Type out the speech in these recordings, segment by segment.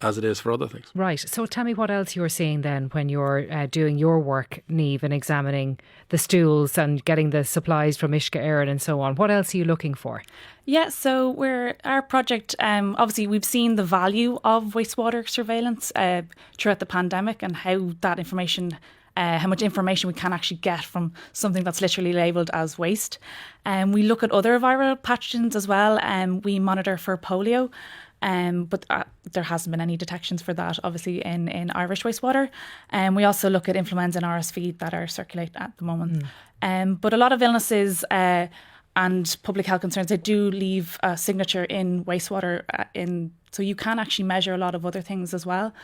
as it is for other things. Right. So tell me what else you're seeing then when you're doing your work, Niamh, and examining the stools and getting the supplies from Uisce Éireann and so on. What else are you looking for? Yeah, so our project, obviously we've seen the value of wastewater surveillance throughout the pandemic and how that information, how much information we can actually get from something that's literally labelled as waste. We look at other viral pathogens as well. We monitor for polio. But there hasn't been any detections for that, obviously, in Irish wastewater. We also look at influenza and RSV that are circulating at the moment. But a lot of illnesses and public health concerns, they do leave a signature in wastewater. So you can actually measure a lot of other things as well.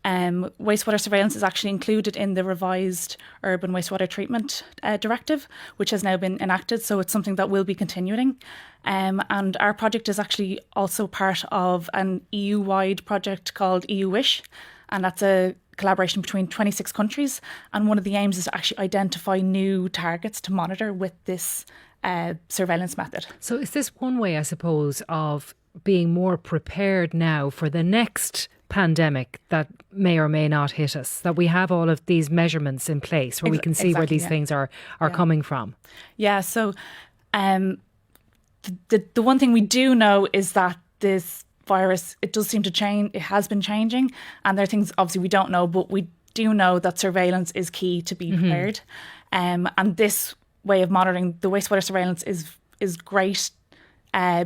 Wastewater surveillance is actually included in the revised Urban Wastewater Treatment Directive, which has now been enacted. So it's something that will be continuing. And our project is actually also part of an EU-wide project called EU-Wish. And that's a collaboration between 26 countries. And one of the aims is to actually identify new targets to monitor with this surveillance method. So is this one way, I suppose, of being more prepared now for the next pandemic that may or may not hit us, that we have all of these measurements in place where we can see where these things are coming from? Yeah, so the one thing we do know is that this virus, it does seem to change, it has been changing, and there are things obviously we don't know, but we do know that surveillance is key to be prepared. And this way of monitoring the wastewater surveillance is great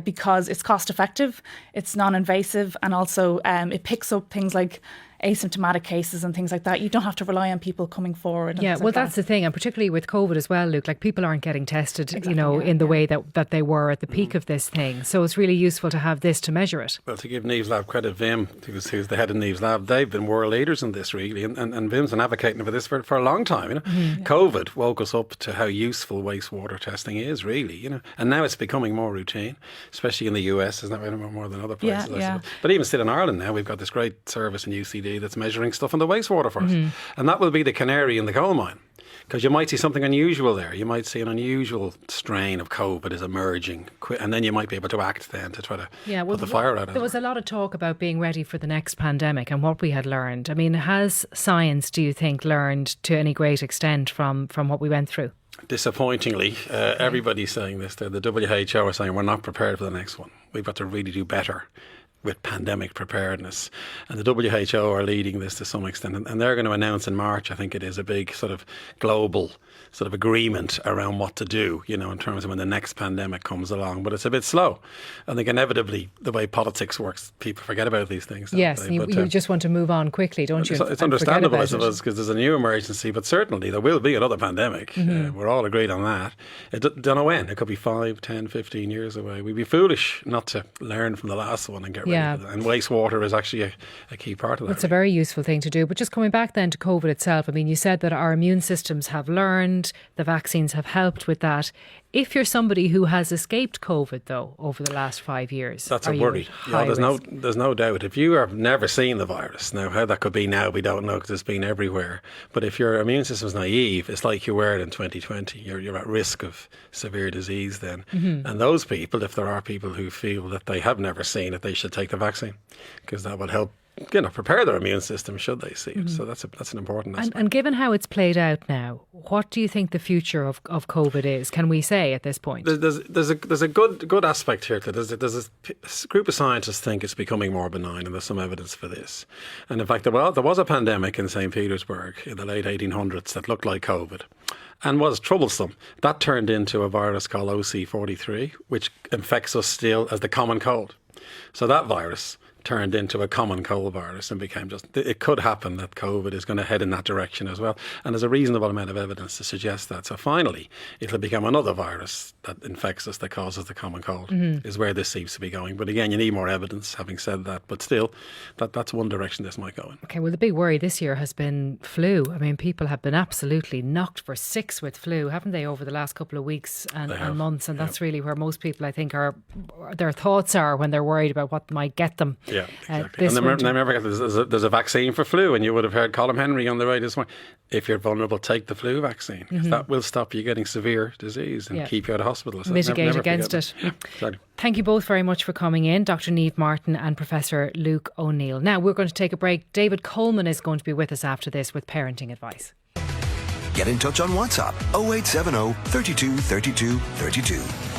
because it's cost effective, it's non-invasive, and also it picks up things like asymptomatic cases and things like that. You don't have to rely on people coming forward. Yeah, well, that's the thing. And particularly with COVID as well, Luke, like people aren't getting tested, in the way that they were at the peak of this thing. So it's really useful to have this to measure it. Well, to give Niamh's Lab credit, Vim, who's the head of Niamh's Lab, they've been world leaders in this really. And Vim's been advocating for this for a long time. COVID woke us up to how useful wastewater testing is really, And now it's becoming more routine, especially in the US, isn't that more than other places? Yeah. But even still in Ireland now, we've got this great service in UCD that's measuring stuff in the wastewater for us. And that will be the canary in the coal mine. Because you might see something unusual there. You might see an unusual strain of COVID is emerging. And then you might be able to act then to try to put the fire out. There was a lot of talk about being ready for the next pandemic and what we had learned. I mean, has science, do you think, learned to any great extent from what we went through? Disappointingly, everybody's saying this. The WHO are saying we're not prepared for the next one. We've got to really do better with pandemic preparedness. And the WHO are leading this to some extent. And they're going to announce in March, I think it is, a big sort of global sort of agreement around what to do, in terms of when the next pandemic comes along. But it's a bit slow. I think inevitably, the way politics works, people forget about these things. Yes, you just want to move on quickly, don't you? It's understandable, I suppose, because there's a new emergency, but certainly there will be another pandemic. We're all agreed on that. Don't know when. It could be 5, 10, 15 years away. We'd be foolish not to learn from the last one and get ready for that. And wastewater is actually a key part of that. It's a very useful thing to do. But just coming back then to COVID itself, I mean, you said that our immune systems have learned, the vaccines have helped with that. If you're somebody who has escaped COVID, though, over the last 5 years, that's a worry. There's no doubt. If you have never seen the virus, now how that could be now, we don't know because it's been everywhere. But if your immune system's naive, it's like you were in 2020. You're at risk of severe disease then. And those people, if there are people who feel that they have never seen it, they should take the vaccine because that will help prepare their immune system should they see it. So that's an important aspect. And given how it's played out now, what do you think the future of COVID is? Can we say at this point? There's a good aspect here to it. There's a group of scientists think it's becoming more benign, and there's some evidence for this. And in fact, there was a pandemic in St. Petersburg in the late 1800s that looked like COVID and was troublesome. That turned into a virus called OC43, which infects us still as the common cold. So that virus turned into a common cold virus and became it could happen that COVID is going to head in that direction as well. And there's a reasonable amount of evidence to suggest that. So finally, it'll become another virus that infects us, that causes the common cold, is where this seems to be going. But again, you need more evidence, having said that. But still, that's one direction this might go in. Okay, well, the big worry this year has been flu. I mean, people have been absolutely knocked for six with flu, haven't they, over the last couple of weeks and months? And that's really where most people, I think, their thoughts are when they're worried about what might get them. Yeah, exactly. And remember, there's a vaccine for flu, and you would have heard Colin Henry on the radio this morning. If you're vulnerable, take the flu vaccine, because that will stop you getting severe disease and keep you out of hospital. So mitigate against it. Exactly. Thank you both very much for coming in, Dr. Niamh Martin and Professor Luke O'Neill. Now we're going to take a break. David Coleman is going to be with us after this with parenting advice. Get in touch on WhatsApp 0870 32 32 32.